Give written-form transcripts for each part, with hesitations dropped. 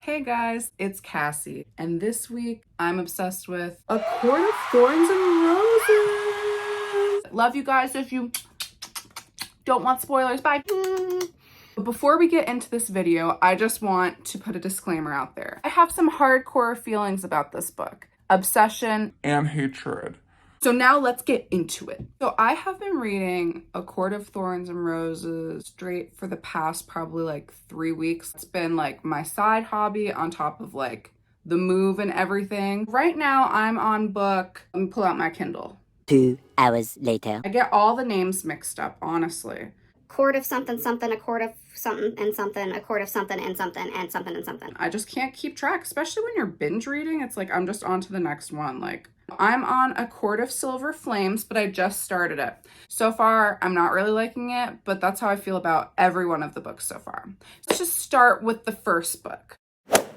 Hey guys, it's Cassie, and this week I'm obsessed with A Court of Thorns and Roses. Love you guys. If you don't want spoilers, bye. But before we get into this video, I just want to put a disclaimer out there. I have some hardcore feelings about this book. Obsession and hatred. So now let's get into it. So I have been reading A Court of Thorns and Roses straight for the past probably like 3 weeks. It's been like my side hobby on top of like the move and everything. Right now I'm on book, let me pull out my Kindle. 2 hours later. I get all the names mixed up, honestly. Court of something something, a court of something and something, a court of something and something and something and something. I just can't keep track, especially when you're binge reading. It's like I'm just on to the next one. Like I'm on A Court of Silver Flames, but I just started it. So far, I'm not really liking it, but that's how I feel about every one of the books so far. Let's just start with the first book.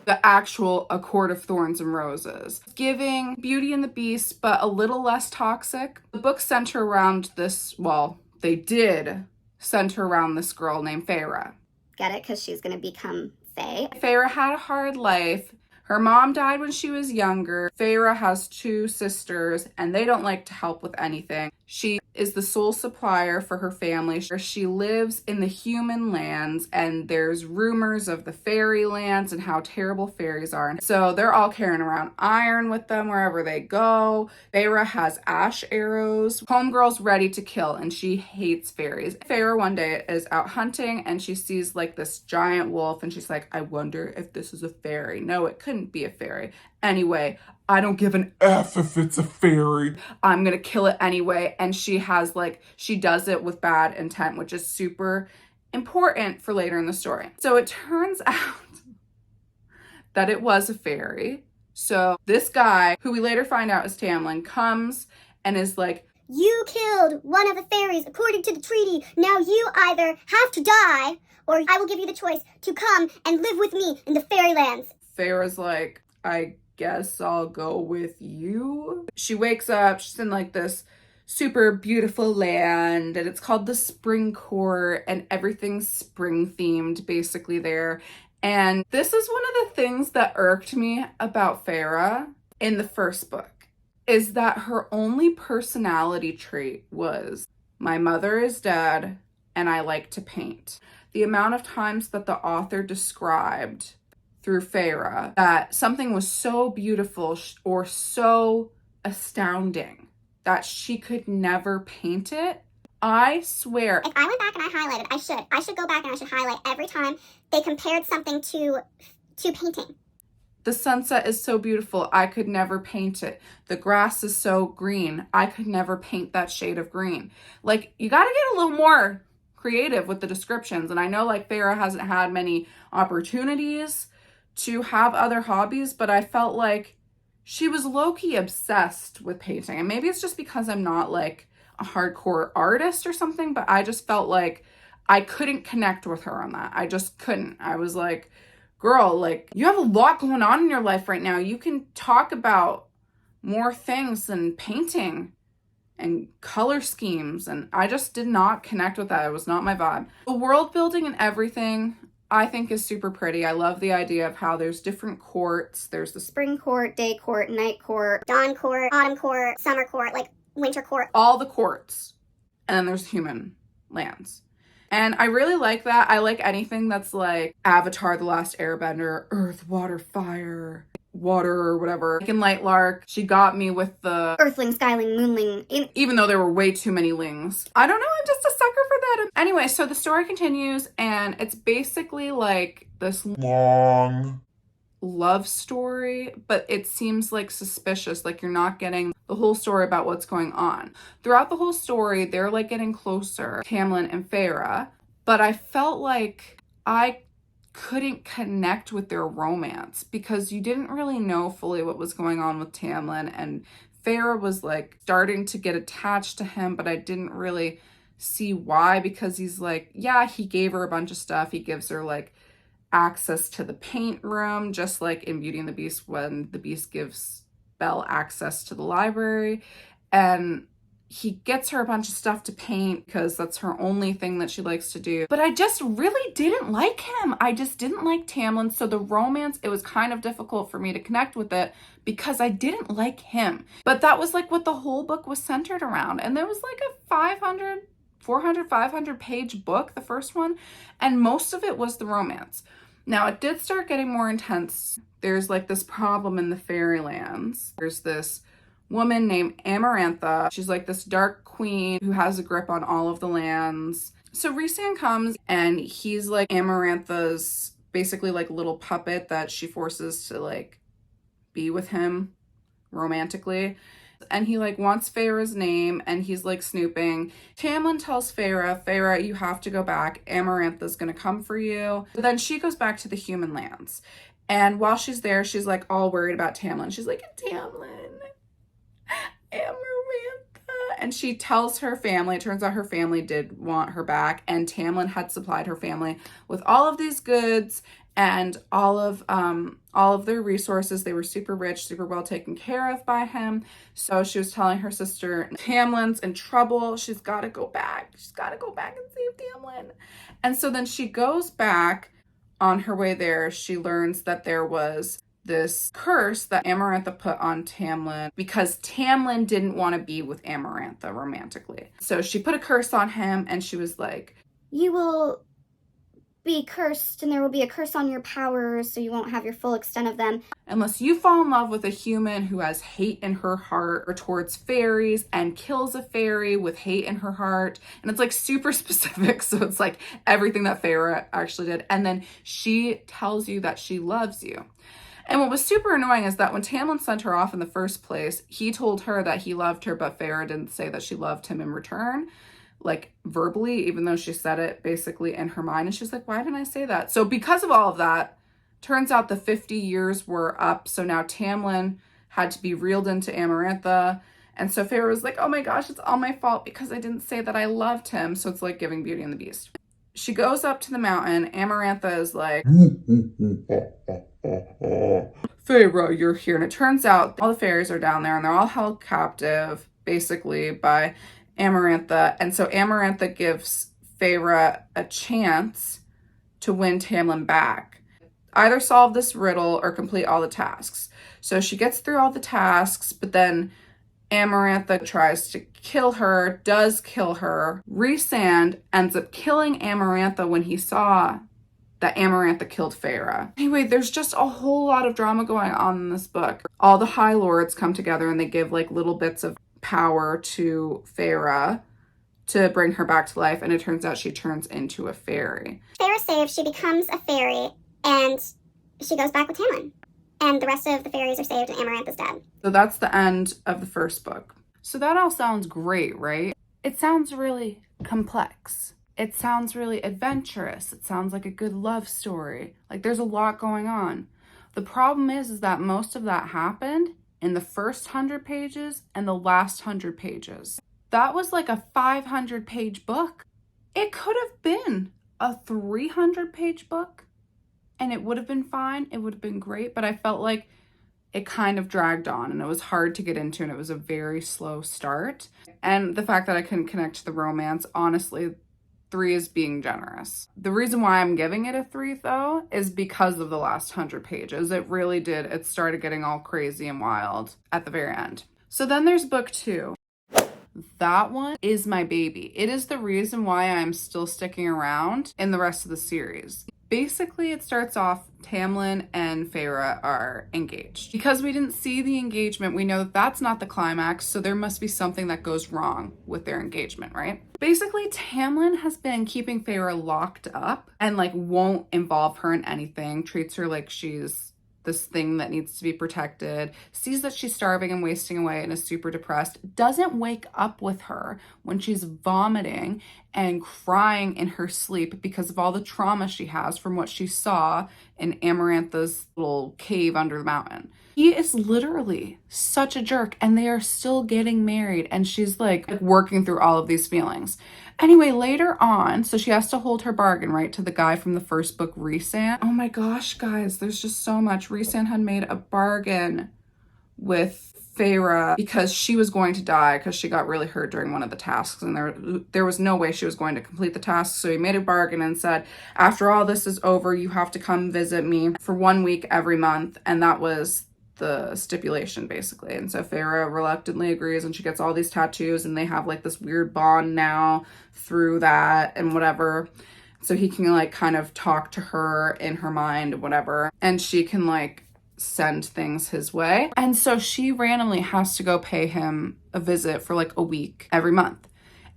The actual A Court of Thorns and Roses. Giving Beauty and the Beast, but a little less toxic. The books center around this, well, they did center around this girl named Feyre. Get it? Because she's going to become Fae. Feyre had a hard life. Her mom died when she was younger. Feyre has 2 sisters, and they don't like to help with anything. She is the sole supplier for her family. She lives in the human lands, and there's rumors of the fairy lands and how terrible fairies are. So they're all carrying around iron with them wherever they go. Feyre has ash arrows. Homegirl's ready to kill, and she hates fairies. Feyre one day is out hunting, and she sees like this giant wolf, and she's like, I wonder if this is a fairy. No, it couldn't be a fairy. Anyway, I don't give an F if it's a fairy. I'm gonna kill it anyway. And she has like, she does it with bad intent, which is super important for later in the story. So it turns out that it was a fairy. So this guy, who we later find out is Tamlin, comes and is like, you killed one of the fairies according to the treaty. Now you either have to die, or I will give you the choice to come and live with me in the fairylands. Feyre's like, I guess I'll go with you. She wakes up, she's in like this super beautiful land, and it's called the Spring Court, and everything's spring themed basically there. And this is one of the things that irked me about Feyre in the first book, is that her only personality trait was, my mother is dead and I like to paint. The amount of times that the author described through Feyre that something was so beautiful or so astounding that she could never paint it, I swear. If I went back and I highlighted, I should go back and I should highlight every time they compared something to painting. The sunset is so beautiful, I could never paint it. The grass is so green, I could never paint that shade of green. Like, you gotta get a little more creative with the descriptions. And I know like Feyre hasn't had many opportunities to have other hobbies, but I felt like she was low-key obsessed with painting. And maybe it's just because I'm not like a hardcore artist or something, but I just felt like I couldn't connect with her on that. I just couldn't. I was like, girl, like, you have a lot going on in your life right now. You can talk about more things than painting and color schemes. And I just did not connect with that. It was not my vibe. The world building and everything, I think, is super pretty. I love the idea of how there's different courts. There's the Spring court, day court, night court, Dawn court, autumn court, summer court, like winter court. all the courts. And then there's human lands. And I really like that. I like anything that's like Avatar, The Last Airbender, Earth, Water, Fire, Water, or whatever. Like in Lightlark, she got me with the earthling, skyling, moonling. even though there were way too many lings. I don't know, I'm just a sucker for that. Anyway, so the story continues, and it's basically like this long love story, but it seems like suspicious, like you're not getting the whole story about what's going on. Throughout the whole story, they're like getting closer, Tamlin and Feyre, but I felt like I couldn't connect with their romance because you didn't really know fully what was going on with Tamlin, and Feyre was like starting to get attached to him, but I didn't really see why, because he's like, yeah, he gave her a bunch of stuff. He gives her like access to the paint room, just like in Beauty and the Beast when the Beast gives Belle access to the library. And He gets her a bunch of stuff to paint because that's her only thing that she likes to do. But I just really didn't like him. I just didn't like Tamlin. So the romance, it was kind of difficult for me to connect with it because I didn't like him. But that was like what the whole book was centered around. And there was like a 500 page book, the first one. And most of it was the romance. Now it did start getting more intense. There's like this problem in the fairylands. There's this woman named Amarantha. She's like this dark queen who has a grip on all of the lands. So Rhysand comes and he's like Amarantha's basically like little puppet that she forces to like be with him romantically. And he like wants Feyre's name and he's like snooping. Tamlin tells Feyre, you have to go back. Amarantha's gonna come for you. But then she goes back to the human lands. And while she's there, she's like all worried about Tamlin. She's like, Tamlin, Amarantha. And she tells her family, it turns out her family did want her back, and Tamlin had supplied her family with all of these goods and all of their resources. They were super rich, super well taken care of by him. So she was telling her sister, Tamlin's in trouble. She's got to go back. She's got to go back and save Tamlin. And so then she goes back. On her way there, she learns that there was this curse that Amarantha put on Tamlin because Tamlin didn't want to be with Amarantha romantically. So she put a curse on him and she was like, You will be cursed, and there will be a curse on your powers, so you won't have your full extent of them. unless you fall in love with a human who has hate in her heart or towards fairies and kills a fairy with hate in her heart. And it's like super specific. So it's like everything that Feyre actually did. And then she tells you that she loves you. And what was super annoying is that when Tamlin sent her off in the first place, he told her that he loved her, but Feyre didn't say that she loved him in return, like verbally, even though she said it basically in her mind. And she's like, why didn't I say that? So because of all of that, turns out the 50 years were up. So now Tamlin had to be reeled into Amarantha. And so Feyre was like, oh my gosh, it's all my fault because I didn't say that I loved him. So it's like giving Beauty and the Beast. She goes up to the mountain. Amarantha is like, Feyre, you're here. And it turns out all the fairies are down there and they're all held captive basically by Amarantha. And so Amarantha gives Feyre a chance to win Tamlin back. Either solve this riddle or complete all the tasks. So she gets through all the tasks, but then Amarantha tries to kill her, does kill her. Rhysand ends up killing Amarantha when he saw that Amarantha killed Feyre. Anyway, there's just a whole lot of drama going on in this book. All the High Lords come together and they give like little bits of power to Feyre to bring her back to life, and it turns out she turns into a fairy. Feyre's saved, she becomes a fairy, and she goes back with Tamlin. And the rest of the fairies are saved and Amarantha's dead. So that's the end of the first book. So that all sounds great, right? It sounds really complex. It sounds really adventurous. It sounds like a good love story. Like there's a lot going on. The problem is that most of that happened in the first 100 pages and the last 100 pages. That was like a 500-page book. It could have been a 300-page book and it would have been fine. It would have been great, but I felt like it kind of dragged on and it was hard to get into and it was a very slow start. And the fact that I couldn't connect to the romance, honestly, 3 is being generous. The reason why I'm giving it a 3 though is because of the last 100 pages. It really did. It started getting all crazy and wild at the very end. So then there's book 2. That one is my baby. It is the reason why I'm still sticking around in the rest of the series. Basically, it starts off Tamlin and Feyre are engaged. Because we didn't see the engagement, we know that that's not the climax, so there must be something that goes wrong with their engagement, right? Basically, Tamlin has been keeping Feyre locked up and like won't involve her in anything, treats her like she's this thing that needs to be protected, sees that she's starving and wasting away and is super depressed, doesn't wake up with her when she's vomiting and crying in her sleep because of all the trauma she has from what she saw in Amarantha's little cave under the mountain. He is literally such a jerk and they are still getting married and she's like working through all of these feelings. Anyway, later on, so she has to hold her bargain, right, to the guy from the first book, Rhysand. Oh my gosh, guys, there's just so much. Rhysand had made a bargain with Feyre, because she was going to die because she got really hurt during one of the tasks, and there was no way she was going to complete the task. So he made a bargain and said, after all this is over, you have to come visit me for 1 week every month. And that was the stipulation, basically. And so Feyre reluctantly agrees, and she gets all these tattoos, and they have like this weird bond now through that and whatever. So he can like kind of talk to her in her mind, whatever, and she can like send things his way. And so she randomly has to go pay him a visit for like a week every month.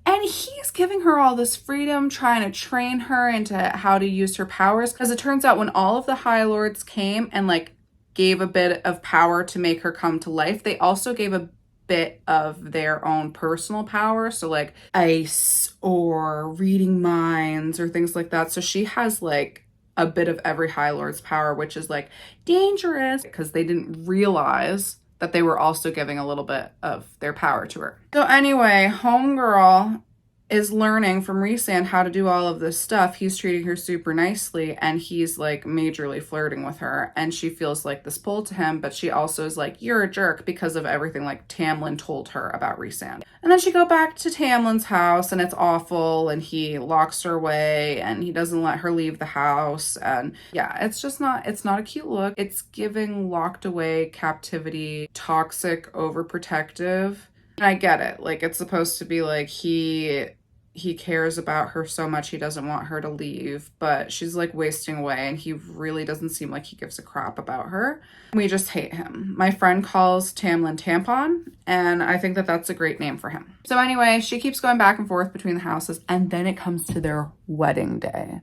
And he's giving her all this freedom, trying to train her into how to use her powers. Because it turns out when all of the High Lords came and like gave a bit of power to make her come to life, they also gave a bit of their own personal power. So like ice or reading minds or things like that. So she has like a bit of every High Lord's power, which is like dangerous because they didn't realize that they were also giving a little bit of their power to her. So anyway, homegirl is learning from Rhysand how to do all of this stuff. He's treating her super nicely, and he's like majorly flirting with her, and she feels like this pull to him, but she also is like, you're a jerk, because of everything like Tamlin told her about Rhysand. And then she go back to Tamlin's house, and it's awful, and he locks her away, and he doesn't let her leave the house. And yeah, it's not a cute look. It's giving locked away captivity, toxic, overprotective. And I get it. Like, it's supposed to be like he cares about her so much he doesn't want her to leave, but she's like wasting away, and he really doesn't seem like he gives a crap about her. We just hate him. My friend calls Tamlin Tampon, and I think that that's a great name for him. So anyway, she keeps going back and forth between the houses, and then it comes to their wedding day.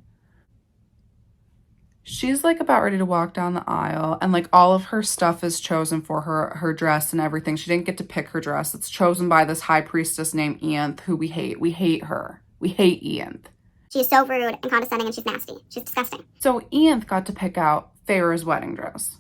She's like about ready to walk down the aisle, and like all of her stuff is chosen for her dress and everything. She didn't get to pick her dress. It's chosen by this high priestess named Ianth, who we hate. We hate her. We hate Ianth. She's so rude and condescending, and she's nasty. She's disgusting. So Ianth got to pick out Feyre's wedding dress.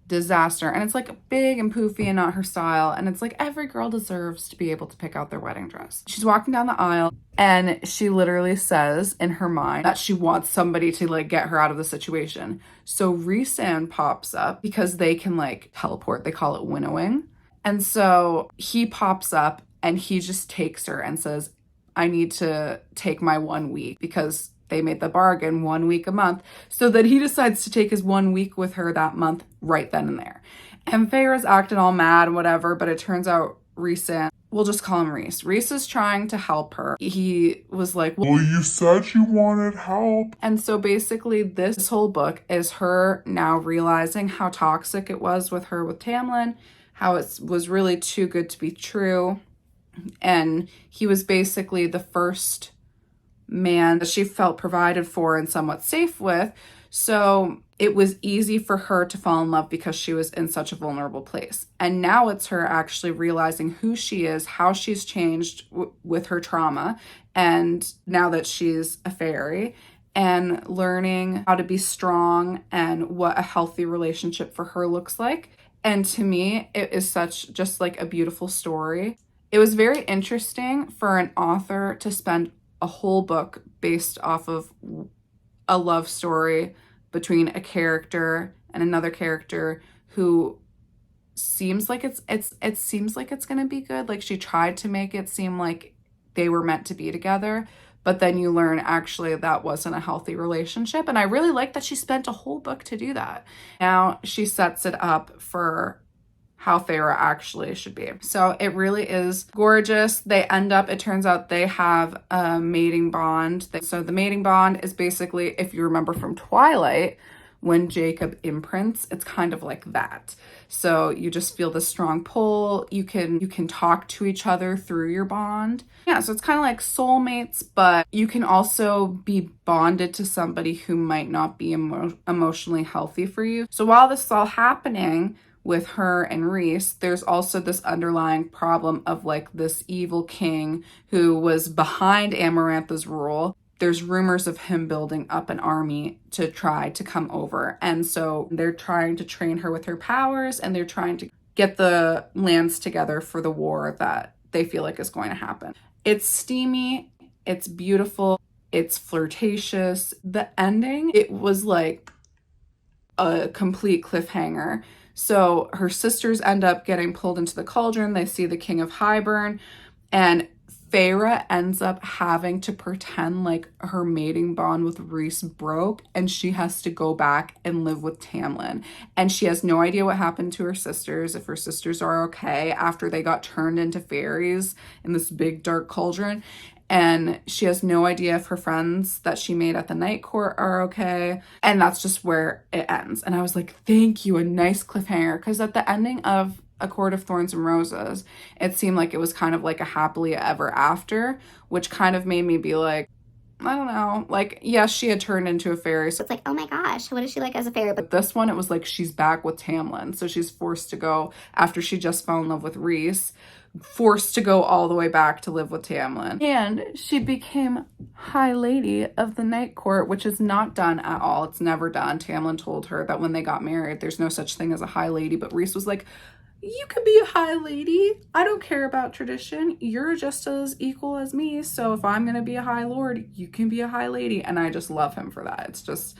Disaster. And it's like big and poofy and not her style. And it's like every girl deserves to be able to pick out their wedding dress. She's walking down the aisle, and she literally says in her mind that she wants somebody to like get her out of the situation. So Rhysand pops up because they can like teleport. They call it winnowing. And so he pops up, and he just takes her and says, I need to take my 1 week, because they made the bargain 1 week a month. So that he decides to take his 1 week with her that month right then and there. And Feyre's acting all mad and whatever, but it turns out Rhysand, we'll just call him Rhys. Rhys is trying to help her. He was like, well, you said you wanted help. And so basically this whole book is her now realizing how toxic it was with her with Tamlin, how it was really too good to be true. And he was basically the first man that she felt provided for and somewhat safe with. So it was easy for her to fall in love because she was in such a vulnerable place. And now it's her actually realizing who she is, how she's changed with her trauma, and now that she's a fairy, and learning how to be strong and what a healthy relationship for her looks like. And to me, it is such just like a beautiful story. It was very interesting for an author to spend a whole book based off of a love story between a character and another character who seems like it seems like it's gonna be good. Like, she tried to make it seem like they were meant to be together, but then you learn actually that wasn't a healthy relationship. And I really like that she spent a whole book to do that. Now she sets it up for how Feyre actually should be. So it really is gorgeous. They end up, it turns out they have a mating bond. So the mating bond is basically, if you remember from Twilight, when Jacob imprints, it's kind of like that. So you just feel this strong pull. You can talk to each other through your bond. Yeah, so it's kind of like soulmates, but you can also be bonded to somebody who might not be emotionally healthy for you. So while this is all happening with her and Rhys, there's also this underlying problem of like this evil king who was behind Amarantha's rule. There's rumors of him building up an army to try to come over. And so they're trying to train her with her powers, and they're trying to get the lands together for the war that they feel like is going to happen. It's steamy, it's beautiful, it's flirtatious. The ending, it was like a complete cliffhanger. So her sisters end up getting pulled into the cauldron. They see the King of Hybern, and Feyre ends up having to pretend like her mating bond with Rhys broke, and she has to go back and live with Tamlin. And she has no idea what happened to her sisters, if her sisters are okay after they got turned into fairies in this big dark cauldron. And she has no idea if her friends that she made at the night court are okay. And that's just where it ends. And I was like, thank you, a nice cliffhanger. Because at the ending of A Court of Thorns and Roses, it seemed like it was kind of like a happily ever after, which kind of made me be like, I don't know. Like, yes, she had turned into a fairy. So It's like, oh my gosh, what is she like as a fairy? But this one, it was like she's back with Tamlin. So she's forced to go, after she just fell in love with Rhys, forced to go all the way back to live with Tamlin. And she became High Lady of the Night Court, which is not done at all. It's never done. Tamlin told her that when they got married, there's no such thing as a High Lady. But Rhys was like, you could be a High Lady. I don't care about tradition. You're just as equal as me. So if I'm going to be a High Lord, you can be a High Lady. And I just love him for that. It's just,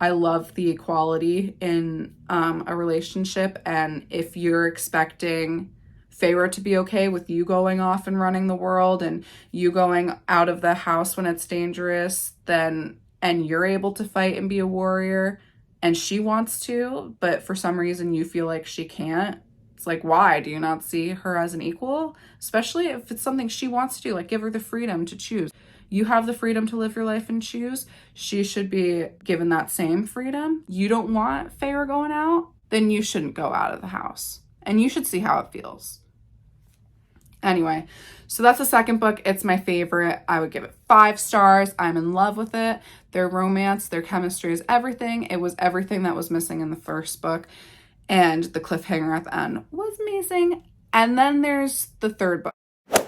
I love the equality in a relationship. And if you're expecting Feyre to be okay with you going off and running the world and you going out of the house when it's dangerous, then, and you're able to fight and be a warrior and she wants to, but for some reason you feel like she can't, it's like, why? Do you not see her as an equal? Especially if it's something she wants to do, like give her the freedom to choose. You have the freedom to live your life and choose. She should be given that same freedom. You don't want Feyre going out? Then you shouldn't go out of the house. And you should see how it feels. Anyway, so that's the second book. It's my favorite. I would give it 5 stars. I'm in love with it. Their romance, their chemistry is everything. It was everything that was missing in the first book. And the cliffhanger at the end was amazing. And then there's the third book.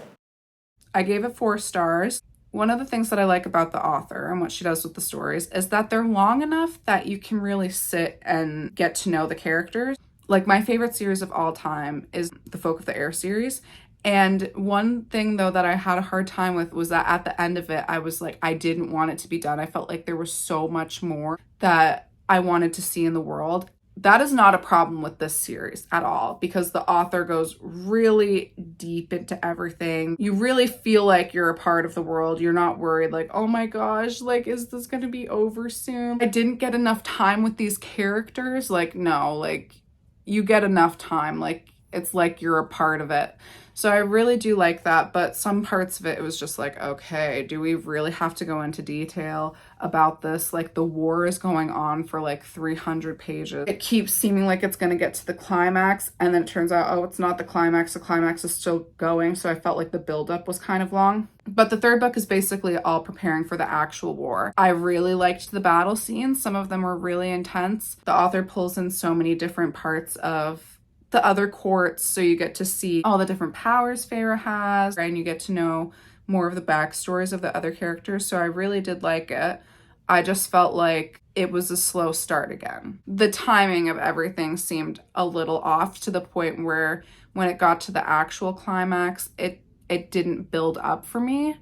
I gave it 4 stars. One of the things that I like about the author and what she does with the stories is that they're long enough that you can really sit and get to know the characters. Like my favorite series of all time is the Folk of the Air series. And one thing though that I had a hard time with was that at the end of it, I was like, I didn't want it to be done. I felt like there was so much more that I wanted to see in the world. That is not a problem with this series at all because the author goes really deep into everything. You really feel like you're a part of the world. You're not worried like, oh my gosh, like, is this going to be over soon? I didn't get enough time with these characters. Like, no, like you get enough time. Like, it's like you're a part of it. So I really do like that, but some parts of it, it was just like, okay, do we really have to go into detail about this? Like the war is going on for like 300 pages. It keeps seeming like it's going to get to the climax and then it turns out, oh, it's not the climax. The climax is still going. So I felt like the buildup was kind of long. But the third book is basically all preparing for the actual war. I really liked the battle scenes. Some of them were really intense. The author pulls in so many different parts of the other courts, so you get to see all the different powers Feyre has, and you get to know more of the backstories of the other characters, so I really did like it. I just felt like it was a slow start again. The timing of everything seemed a little off to the point where when it got to the actual climax, it didn't build up for me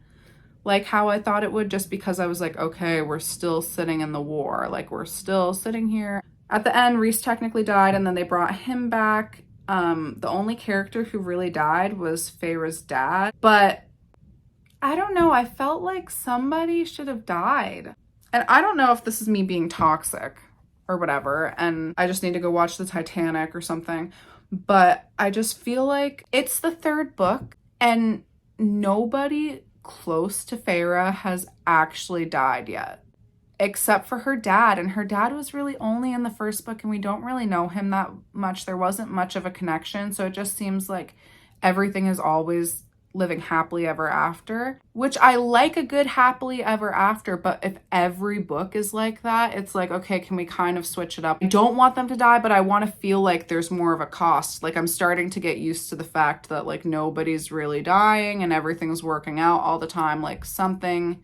like how I thought it would, just because I was like, okay, we're still sitting in the war, like we're still sitting here. At the end, Rhys technically died and then they brought him back. The only character who really died was Feyre's dad. But I don't know, I felt like somebody should have died. And I don't know if this is me being toxic or whatever, and I just need to go watch the Titanic or something. But I just feel like it's the third book and nobody close to Feyre has actually died yet. Except for her dad, and her dad was really only in the first book and we don't really know him that much. There wasn't much of a connection, so it just seems like everything is always living happily ever after, which I like a good happily ever after, but if every book is like that, it's like, okay, can we kind of switch it up? I don't want them to die, but I want to feel like there's more of a cost. Like I'm starting to get used to the fact that like nobody's really dying and everything's working out all the time. Like something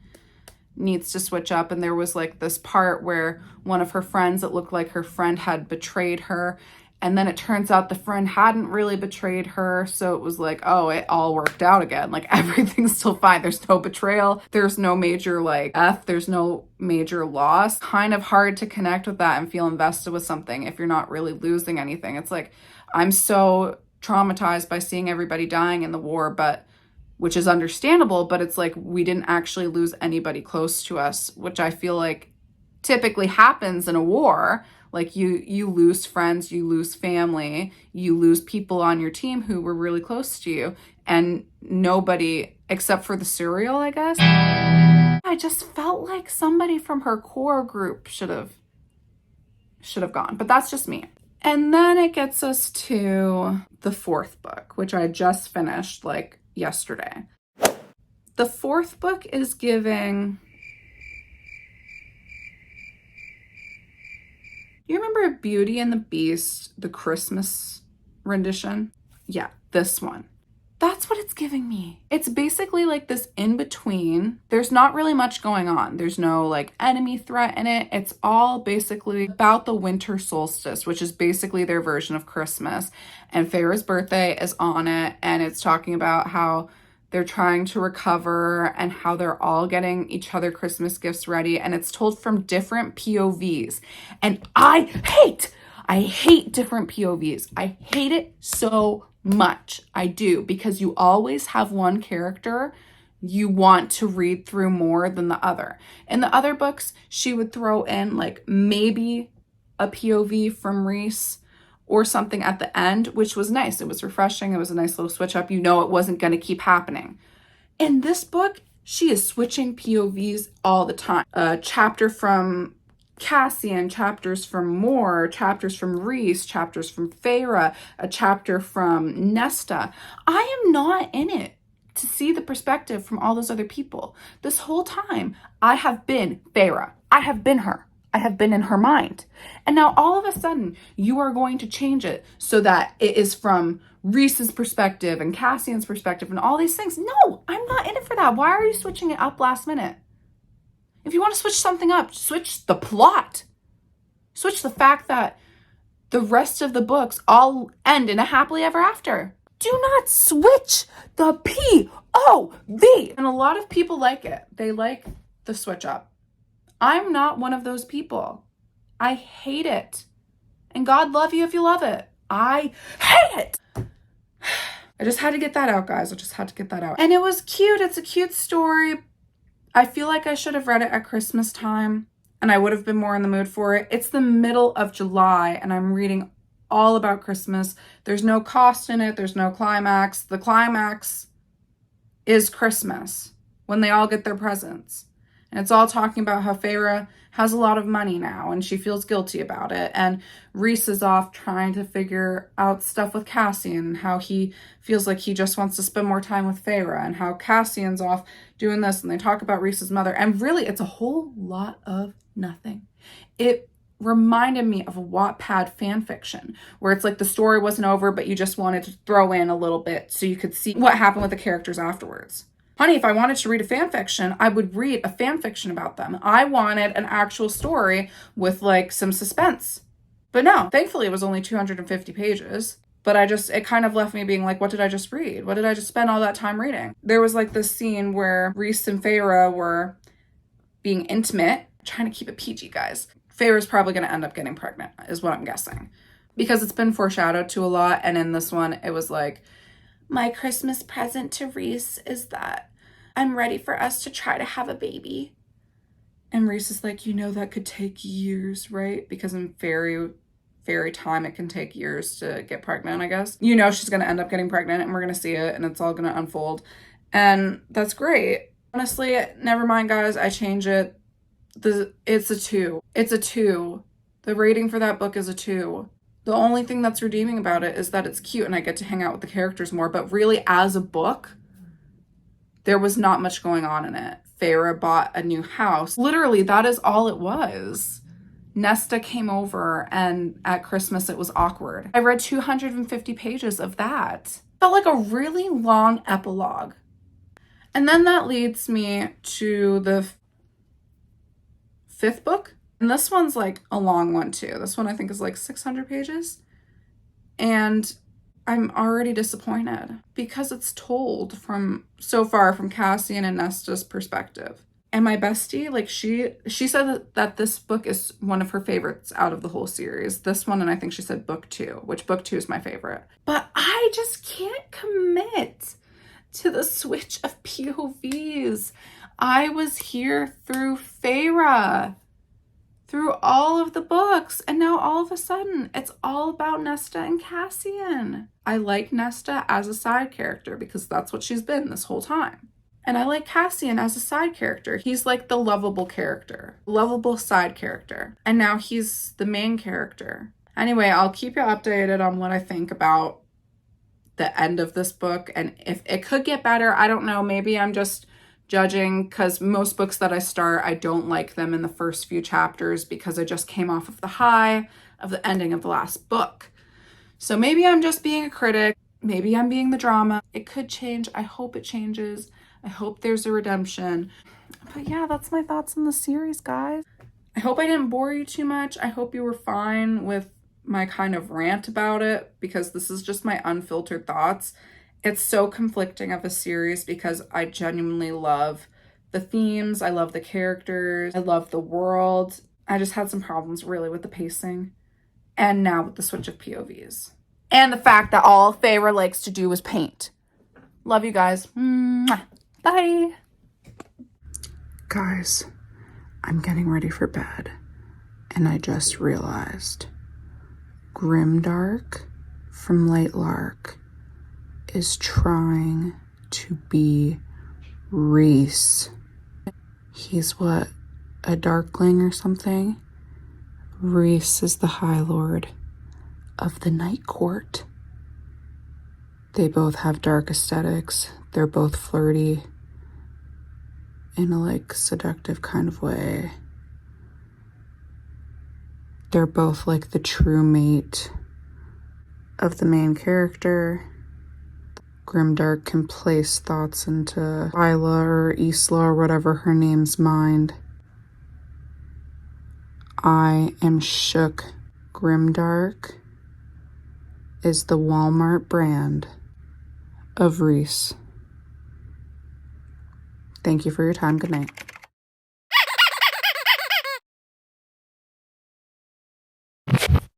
needs to switch up. And there was like this part where one of her friends, it looked like her friend had betrayed her And then it turns out the friend hadn't really betrayed her. So it was like, oh, it all worked out again. Like everything's still fine. There's no betrayal. There's no major like there's no major loss. Kind of hard to connect with that and feel invested with something if you're not really losing anything. It's like, I'm so traumatized by seeing everybody dying in the war, but which is understandable, but it's like we didn't actually lose anybody close to us, which I feel like typically happens in a war. Like you lose friends, you lose family, you lose people on your team who were really close to you, and nobody except for the serial, I guess. I just felt like somebody from her core group should have gone, but that's just me. And then it gets us to the fourth book, which I just finished like yesterday. The fourth book is giving... You remember Beauty and the Beast, the Christmas rendition? Yeah, this one. That's what it's giving me. It's basically like this in-between. There's not really much going on. There's no like enemy threat in it. It's all basically about the winter solstice, which is basically their version of Christmas. And Feyre's birthday is on it. And it's talking about how they're trying to recover and how they're all getting each other Christmas gifts ready. And it's told from different POVs. And I hate different POVs. I hate it so much. I do, because you always have one character you want to read through more than the other. In the other books, she would throw in like maybe a POV from Rhys or something at the end, which was nice. It was refreshing. It was a nice little switch up. You know, it wasn't going to keep happening. In this book, she is switching POVs all the time. A chapter from Cassian, chapters from Moore, chapters from Rhys, chapters from Feyre, a chapter from Nesta. I am not in it to see the perspective from all those other people. This whole time, I have been Feyre. I have been her. I have been in her mind. And now all of a sudden, you are going to change it so that it is from Rhys's perspective and Cassian's perspective and all these things. No, I'm not in it for that. Why are you switching it up last minute? If you want to switch something up, switch the plot. Switch the fact that the rest of the books all end in a happily ever after. Do not switch the POV. And a lot of people like it. They like the switch up. I'm not one of those people. I hate it. And God love you if you love it. I hate it. I just had to get that out, guys. I just had to get that out. And it was cute. It's a cute story. I feel like I should have read it at Christmas time and I would have been more in the mood for it. It's the middle of July and I'm reading all about Christmas. There's no cost in it. There's no climax. The climax is Christmas when they all get their presents. And it's all talking about how Feyre has a lot of money now and she feels guilty about it. And Rhys is off trying to figure out stuff with Cassian and how he feels like he just wants to spend more time with Feyre and how Cassian's off doing this. And they talk about Rhys's mother. And really, it's a whole lot of nothing. It reminded me of a Wattpad fan fiction where it's like the story wasn't over, but you just wanted to throw in a little bit so you could see what happened with the characters afterwards. Honey, if I wanted to read a fan fiction, I would read a fan fiction about them. I wanted an actual story with like some suspense. But no, thankfully it was only 250 pages. But it kind of left me being like, what did I just read? What did I just spend all that time reading? There was like this scene where Rhys and Feyre were being intimate. I'm trying to keep it PG, guys. Feyre's probably going to end up getting pregnant, is what I'm guessing. Because it's been foreshadowed to a lot. And in this one, it was like, my Christmas present to Rhys is that I'm ready for us to try to have a baby. And Rhys is like, you know, that could take years, right? Because in fairy time, it can take years to get pregnant, I guess. You know, she's going to end up getting pregnant and we're going to see it and it's all going to unfold. And that's great. Honestly, never mind, guys. I change it. It's a 2. It's a 2. The rating for that book is a 2. The only thing that's redeeming about it is that it's cute and I get to hang out with the characters more. But really, as a book, there was not much going on in it. Feyre bought a new house. Literally, that is all it was. Nesta came over and at Christmas it was awkward. I read 250 pages of that. Felt like a really long epilogue. And then that leads me to the 5th book. And this one's like a long one too. This one I think is like 600 pages. And I'm already disappointed because it's told from so far from Cassian and Nesta's perspective. And my bestie, like she said that this book is one of her favorites out of the whole series. This one, and I think she said book 2, which book 2 is my favorite. But I just can't commit to the switch of POVs. I was here through Feyre, through all of the books, and now all of a sudden it's all about Nesta and Cassian. I like Nesta as a side character because that's what she's been this whole time. And I like Cassian as a side character. He's like the lovable character, lovable side character. And now he's the main character. Anyway, I'll keep you updated on what I think about the end of this book. And if it could get better, I don't know. Maybe I'm just judging because most books that I start, I don't like them in the first few chapters because I just came off of the high of the ending of the last book. So maybe I'm just being a critic. Maybe I'm being the drama. It could change. I hope it changes. I hope there's a redemption. But yeah, that's my thoughts on the series, guys. I hope I didn't bore you too much. I hope you were fine with my kind of rant about it because this is just my unfiltered thoughts. It's so conflicting of a series because I genuinely love the themes. I love the characters. I love the world. I just had some problems really with the pacing. And now with the switch of POVs. And the fact that all Feyre likes to do is paint. Love you guys. Mwah. Bye. Guys, I'm getting ready for bed. And I just realized Grimdark from Late Lark is trying to be Rhys. He's what, a Darkling or something? Rhys is the High Lord of the Night Court. They both have dark aesthetics. They're both flirty in a like seductive kind of way. They're both like the true mate of the main character. Grimdark can place thoughts into Isla or Isla or whatever her name's mind. I am shook. Grimdark is the Walmart brand of Rhys. Thank you for your time. Good night.